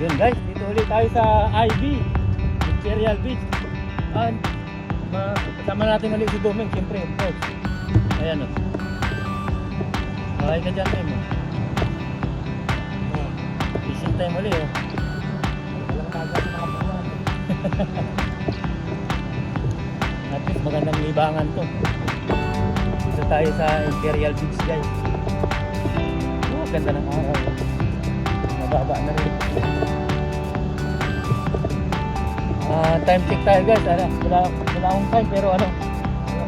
Yun guys, dito ulit tayo sa IB Imperial Beach. And kasama natin ulit si Doming, siyempre, of course. Ayan o. Okay ka dyan, Tim. Fishing time ulit o. Walang tagas sa mga buwan. At least magandang libangan to. Dito tayo sa Imperial Beach guys. Oh, ganda ng araw. Nababa na rin. Time check tayo guys. Wala akong time pero ano.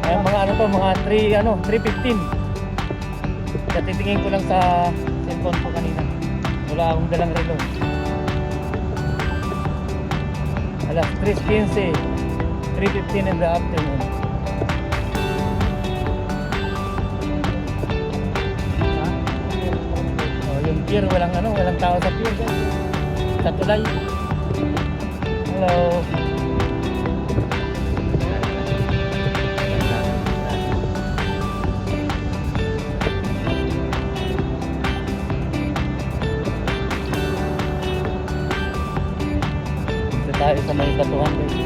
Mga ano to, mga 3:15. Titingin ko lang sa cellphone ko kanina. Wala akong dalang relo. Alas 3:15. 3:15 in the afternoon. Yung pier, walang tao sa pier guys. Sa tulay. Hello. Dito tayo sa may batuhan guys.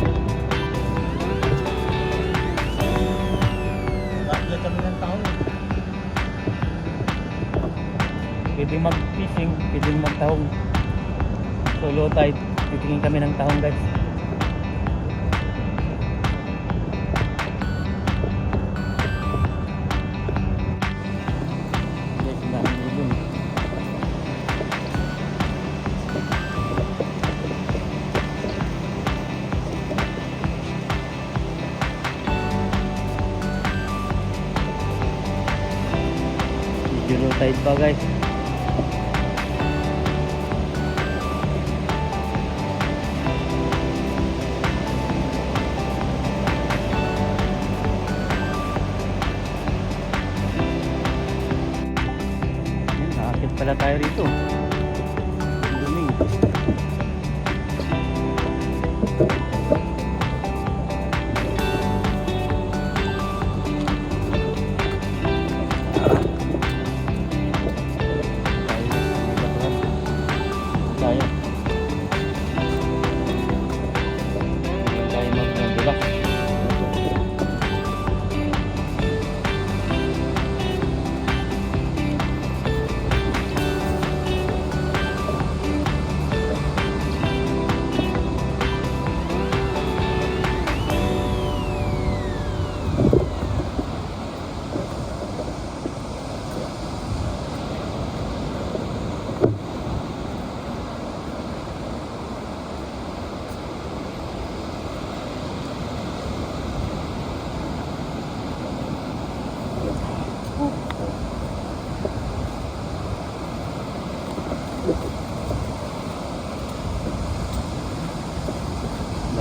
Bakit kami ng tao? Pwedeng mag-fishing, pwedeng mag-tahong. Solo tide, titingin kami ng tahong guys. Guys, ang daming ibon. Solo tide pa guys. Pala tayo rito. Duming. Tayo. Tayo mag-relax.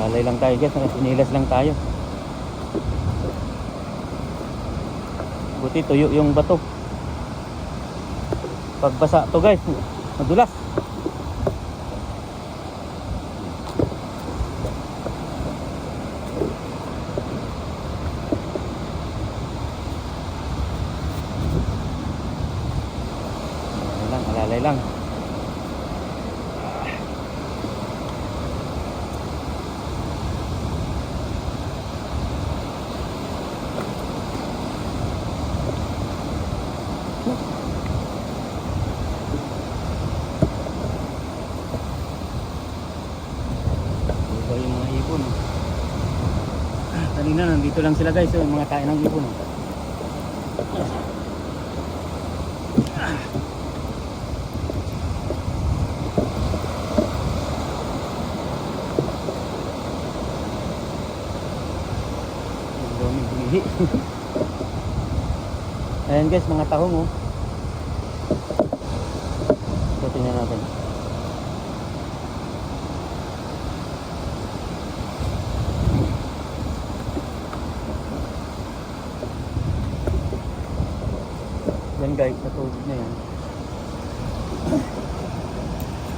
Lalay lang tayo guys, sinilas lang tayo. Buti tuyo yung bato. Pagbasa to guys, madulas. Alalay lang. Yung mga ibon. Kanina nandito lang sila guys, yung mga kain ng ibon. Ayan guys, mga tahong oh. So tingnan natin. Yan guys, sa tubig na yan.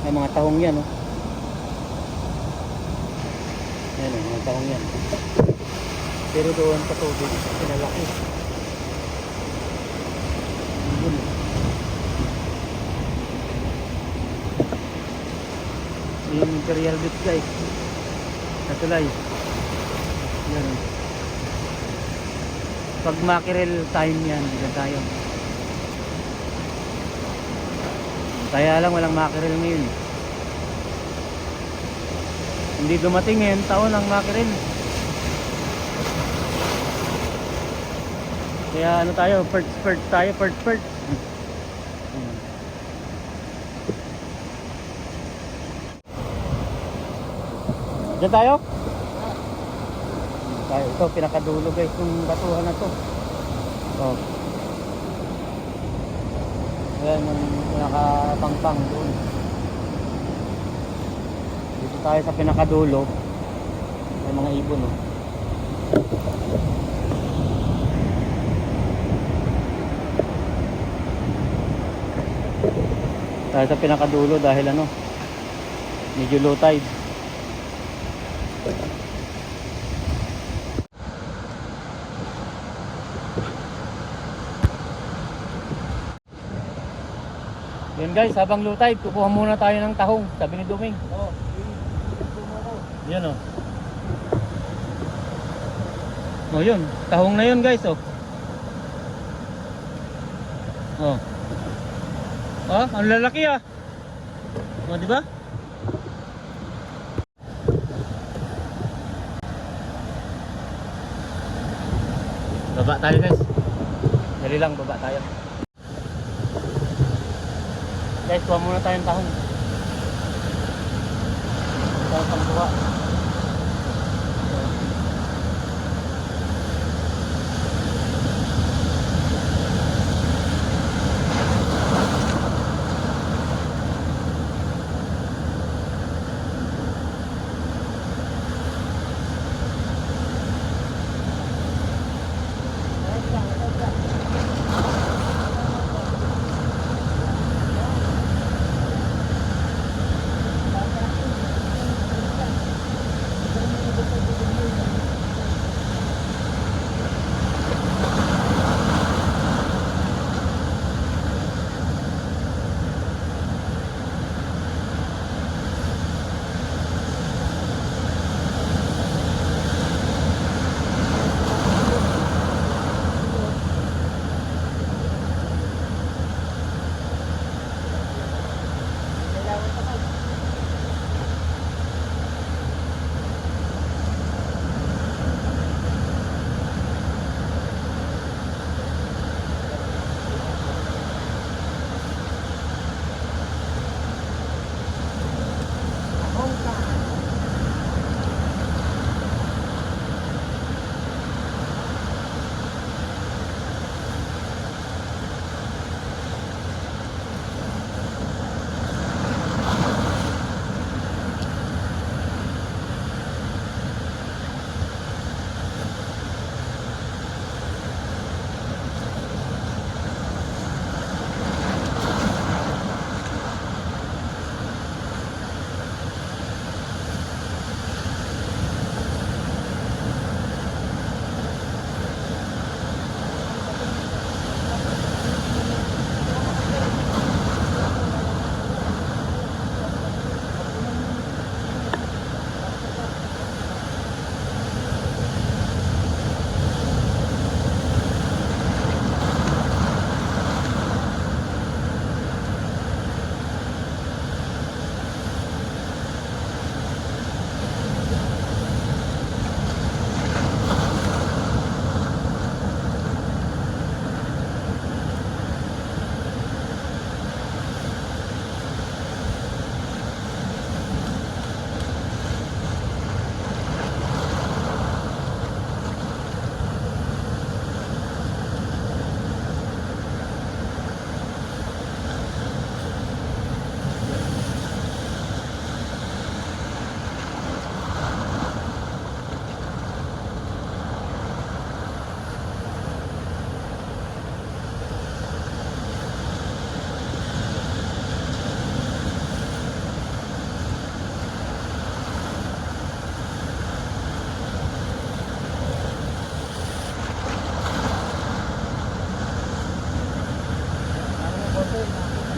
Ay mga tahong yan oh. Ayan oh, mga tahong yan. Pero doon sa tubig, pinalaki. Imperial Beach guys. Sa tulay. Yan. Pag mackerel time yan, dyan tayo. Kaya lang walang mackerel ngayon. Hindi dumating ngayon taon ang mackerel. Kaya ano tayo, perch tayo, perch. Diyan tayo? Tayo, ito pinakadulo guys, yung batuhan na to. Oh. Ayan yung pinakapangpang doon. Dito tayo sa pinakadulo. May mga ibon oh. Tayo sa pinakadulo dahil ano, medyo low tide. Yun guys, habang low tide, kukuha muna tayo ng tahong, sabi ni Duming. Yan oh. Oh yun, tahong na yun guys oh. Oh. Oh, ang lalaki ah. Oh, di ba? Baba tayo guys. Dali lang, baba tayo. Guys, kuha muna tayong tahong. Tahong pangkuha.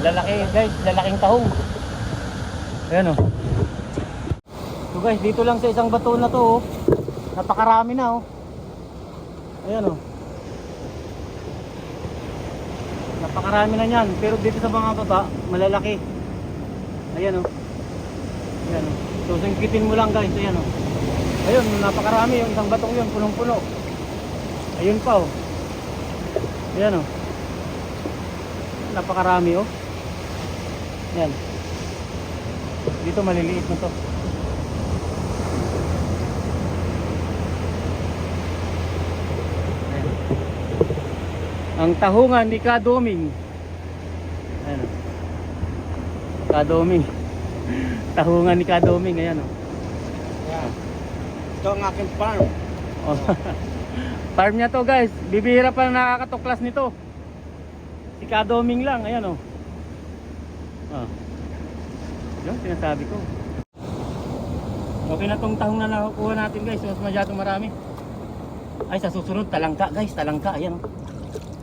Lalaki guys, lalaking tahong. Ayan oh. guys, dito lang sa isang bato na to, oh. Napakarami na, oh. Ayan, oh. Napakarami na niyan, pero dito sa mga baba, malalaki. Ayan, oh. Ayan, oh. So, singkitin mo lang, guys. Ayan, oh. Ayun, napakarami yung isang batong yun, punong-puno. Ayun pa, oh. Ayan, oh. Napakarami, oh. Ayan. Dito maliliit na to. Ayan. Ang tahungan ni Kadoming. Ayan, oh. Kadoming. Tahungan ni Kadoming, ayan, oh. Yan. Ito ang aking farm. Oh. Farm niya to, guys. Bibihira pa nakakatuklas nito. Si Kadoming lang, ayan, oh. Oh. Yung sinasabi ko. Okay na tong tahong na nakukuha natin, guys. Mas masyadong marami. Ay, sa susunod talangka, guys. Talangka, ayan, oh.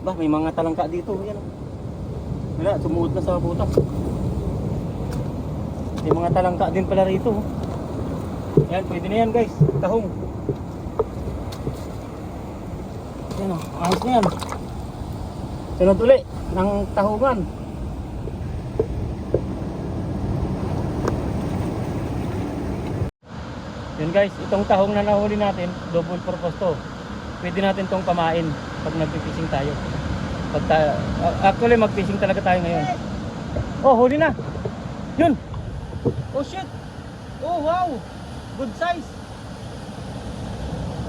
Ba, may mga talangka dito, ayan, oh. Wala, sumuot na sa butas. May mga talangka din pala rito, oh. Ayan, pwede na yan, guys. Tahong. Ayan, oh. Ayos na yan. Sunod uli ng tahungan. Yun, guys, itong tahong na nahuli natin, double purpose to. Pwede natin tong pamain pag nagpi-fishing tayo. Actually mag-fishing talaga tayo ngayon. Oh, huli na. Yun. Oh shit. Oh wow. Good size.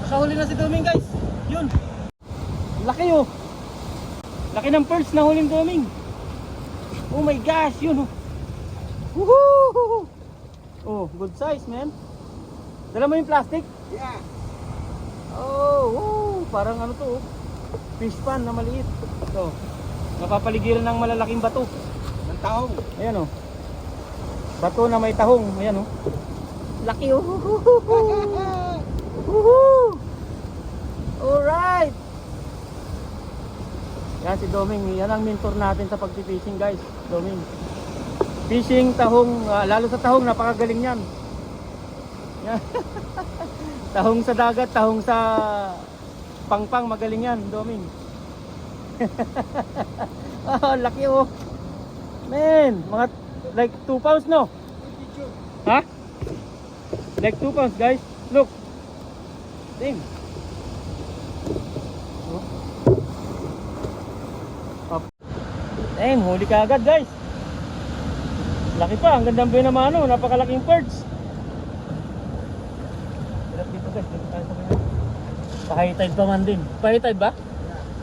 Nakahuli na si Doming, guys. Yun. Laki, oh. Laki ng perch na huling Doming. Oh my gosh, yun, oh. Woohoo! Oh, good size, man. Dala mo yung plastic? Yeah. Oh, parang ano to, oh. Fish pan na maliit. Ito. Napapaligiran ng malalaking bato. Ng tahong. Ayan, oh. Bato na may tahong. Ayan, oh. Laki, oh. Woohoo! Alright. Yan si Doming. Yan ang mentor natin sa pag-fishing, guys. Doming. Fishing, tahong, lalo sa tahong, napakagaling yan. Yan. Tahong sa dagat, tahong sa pangpang, magaling yan, Doming. Oh, laki, oh. Man, mga like 2 pounds, no? Ha? Like 2 pounds, guys. Look. Damn. Oh. Up. Damn, huli ka agad, guys. Laki pa, ang gandang binamano, napakalaking perch. Dito, guys, dito tayo sa kanya. Pa-high tide pa man din. Pa-high tide ba?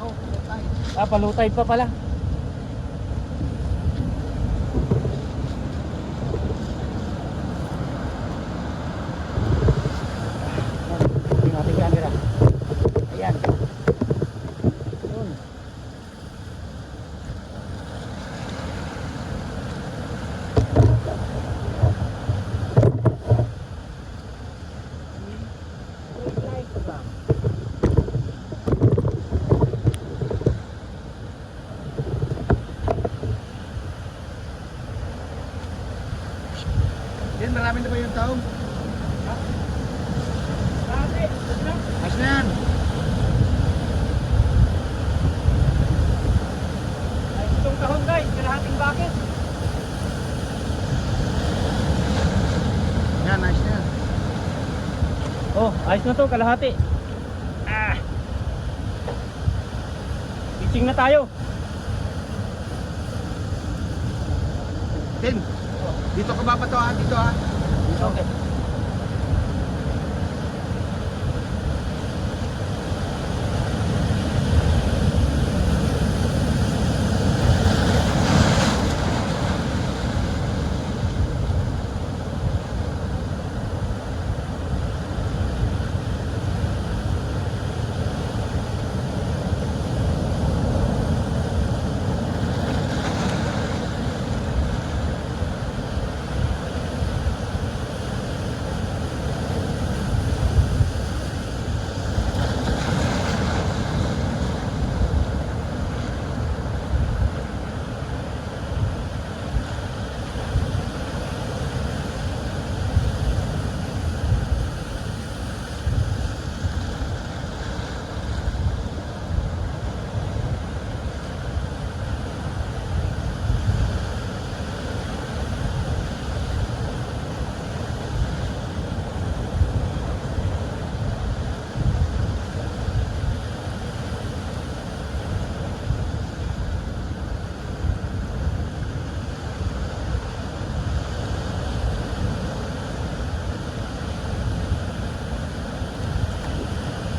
No, low tide. Ah, pa-low tide pa pala. Yung ating camera. Ayan. Yun. Yan, marami na ba yung tahong? Ayos na yan. Itong tahon, guys, kalahating bucket. Yan, ayos na yan. Oh, ayos na to, kalahati. Ah. Fishing na tayo. Tin, dito ka babato ha, dito ha. Dito. Okay.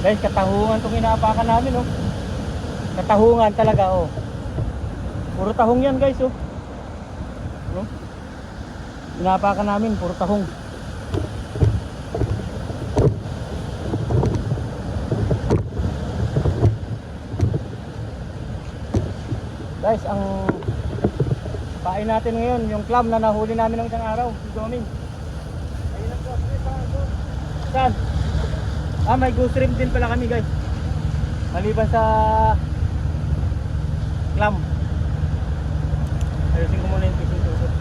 Guys, katahungan itong inaapakan namin, oh. Katahungan talaga, oh. Puro tahong yan, guys, oh. No? Inaapakan namin, puro tahong. Guys, ang pain natin ngayon, yung clam na nahuli namin ng isang araw, si Doming. Ayun ang ghost shrimp, saan? Ah, may ghost shrimp din pala kami, guys. Maliban sa clam. Ayusin ko muna yung fishing suit.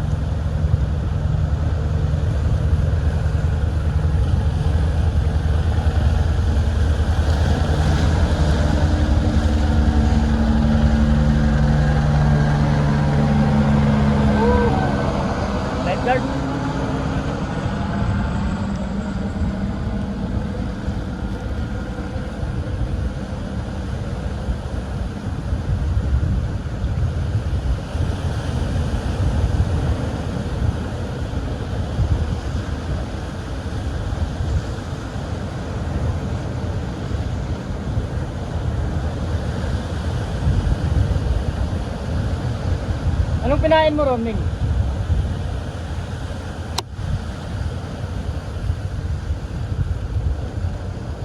Lifeguard. Anong pinain mo ron, Ming?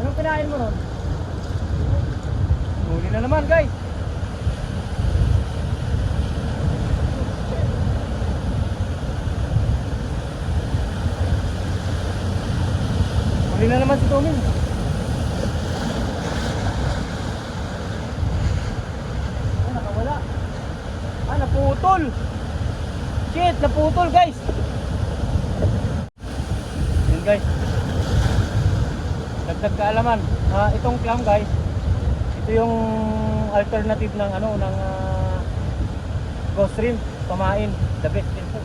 Anong pinain mo ron? Huli na naman, guys. Huli na naman si Toming. Ah, nakawala. Ah, naputol. Shit, naputol, guys. Yun, guys. Dagdag kaalaman. Itong clam, guys. Ito yung alternative ng ano, ng ghost shrimp, pamain, the best din po.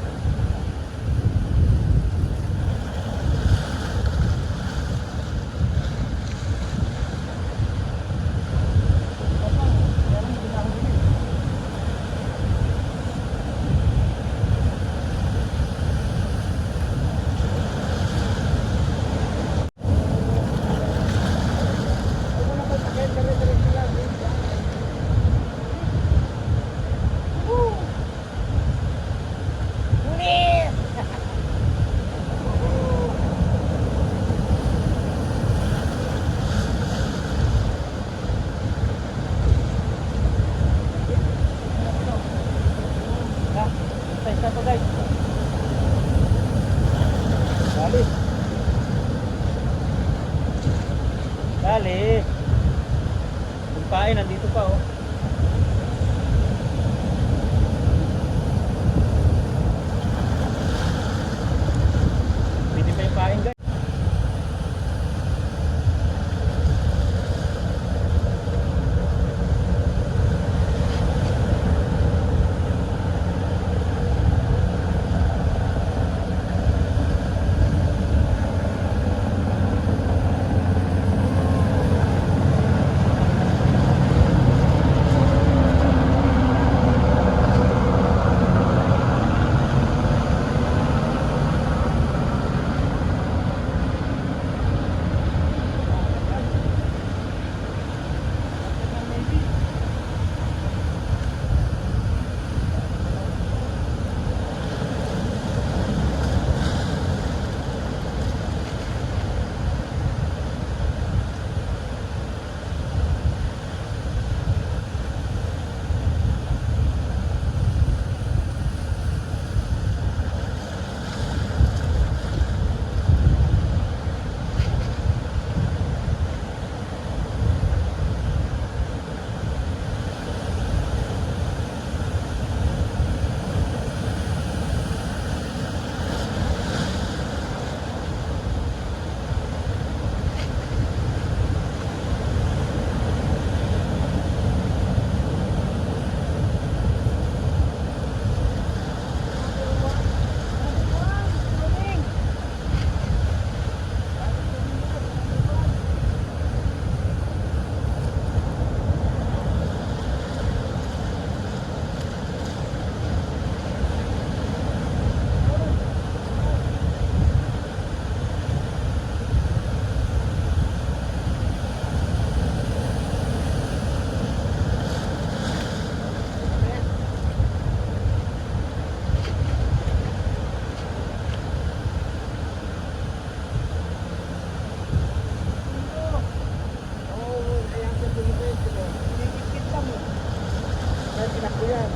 Pinakbo yan.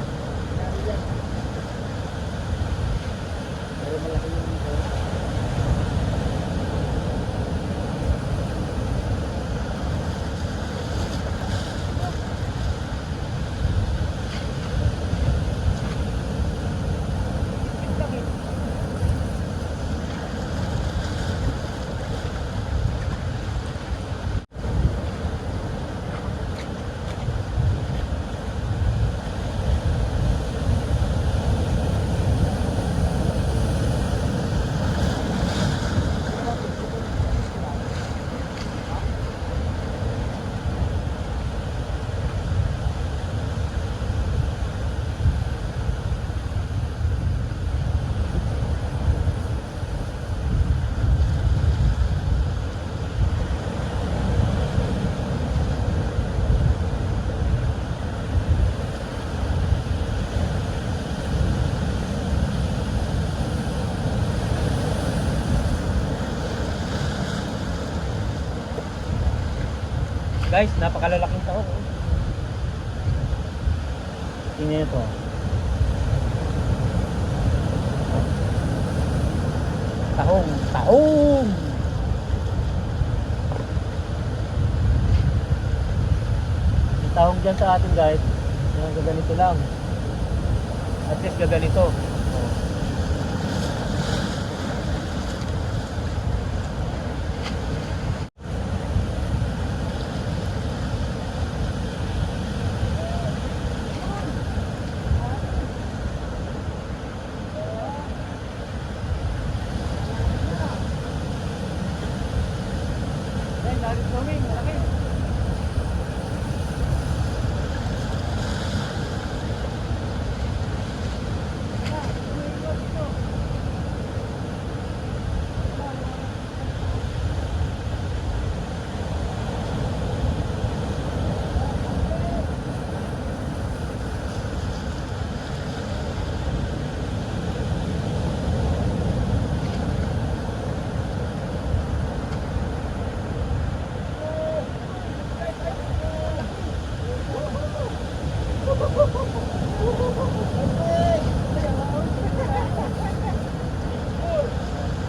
Pinakbo yan. Pero malaki yung dito. Guys, napakalalaking taon. Oh. Tingnan nyo to. Tahong, tahong! Yung tahong dyan sa atin guys, yung gaganito lang. At least gaganito. Oh.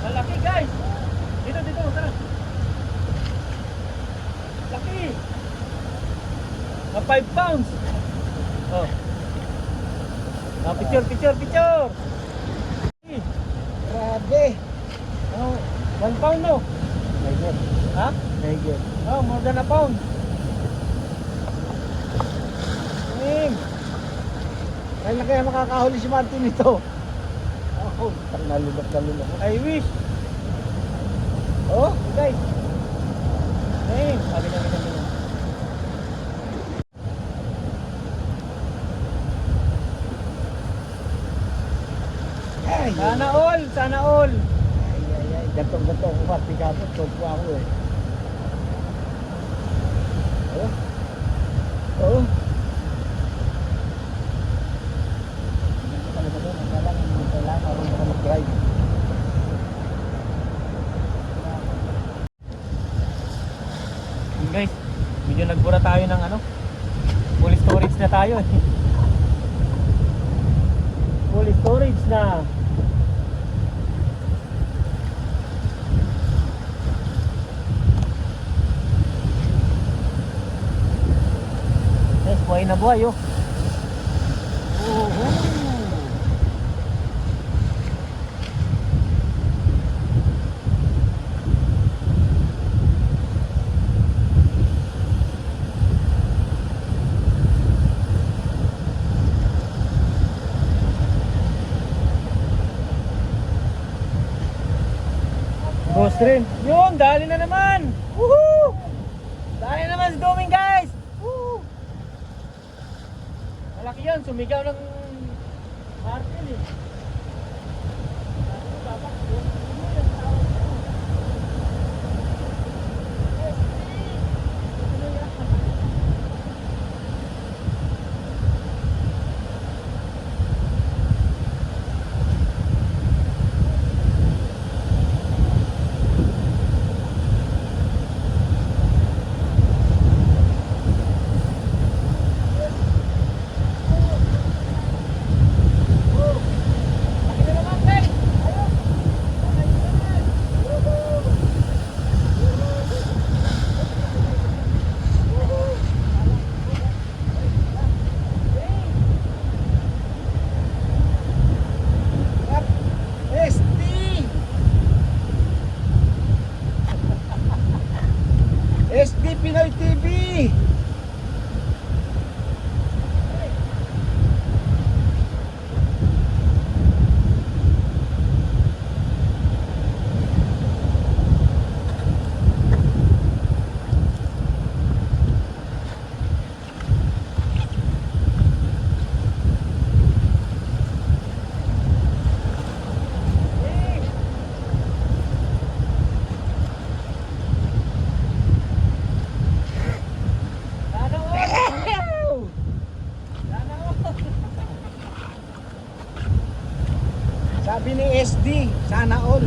Malaki guys! Dito, dito, tara! Laki! Na 5 pounds! Oh. Picture, picture, picture! Grabe. Ano? 1 pound no? Tiger. Ha? Tiger. Oh, more than a pound. Kaya na kaya makakahuli si Martin nito. Oh, nalulok. I wish. Oh, guys. Hey, sabi na. Ay, Sana all, sana all. ay. Gatong ako pati kapot. Tugpo ako eh. Oh. Oh. Mag-drive. Guys, medyo nagbura tayo ng ano, full storage na tayo eh. Full storage na. Yes, buhay na buhay oh. Ghost rin. Yun, dali na naman. Woohoo! Dali na naman si Doming guys. Woo! Malaki yan, sumigaw ng Martin eh. Sabi ni SD, sana all.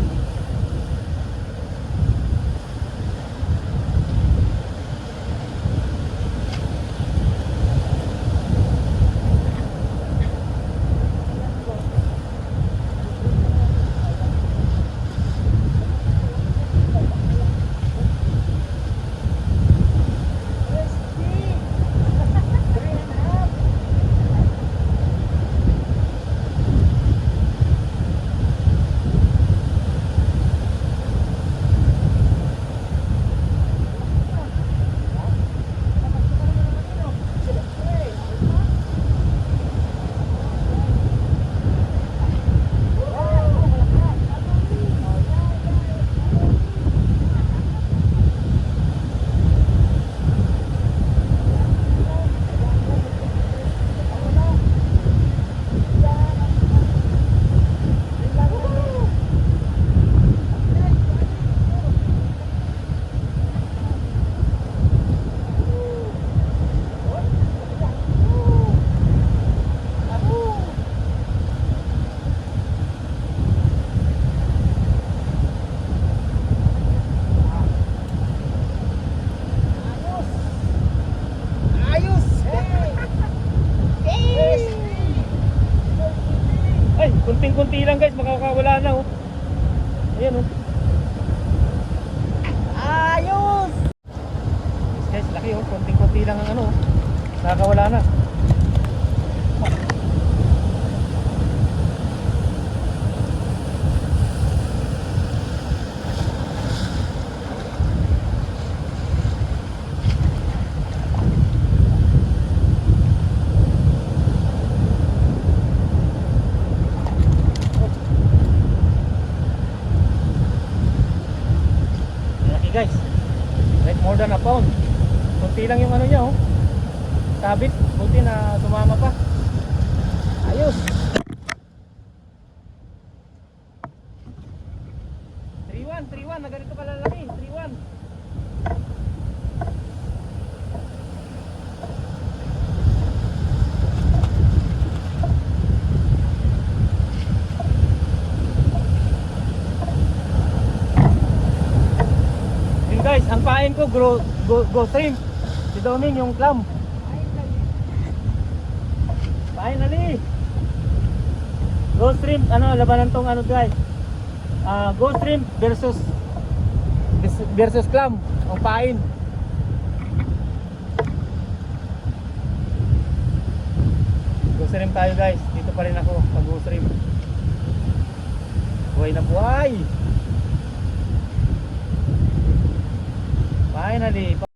Ayos! Ay, kunting-kunti lang guys, makakawala na oh. Ayan oh. Ayos! Guys, laki oh, kunting-kunti lang ang ano oh. Nakakawala na. Laki guys. Like more than a pound. Kunti lang yung ano niya oh. Sabit, buti na sumama pa. Ayos! 3-1 na ganito kalalaki. 3-1. Yun guys, ang pain ko go shrimp. Si Doming yung clam. Finally. Go shrimp, ano labanan tong ano guys. Go shrimp versus clam, ang pain. Go shrimp tayo guys. Dito pa rin ako pag go shrimp. Buhay na buhay. Finally.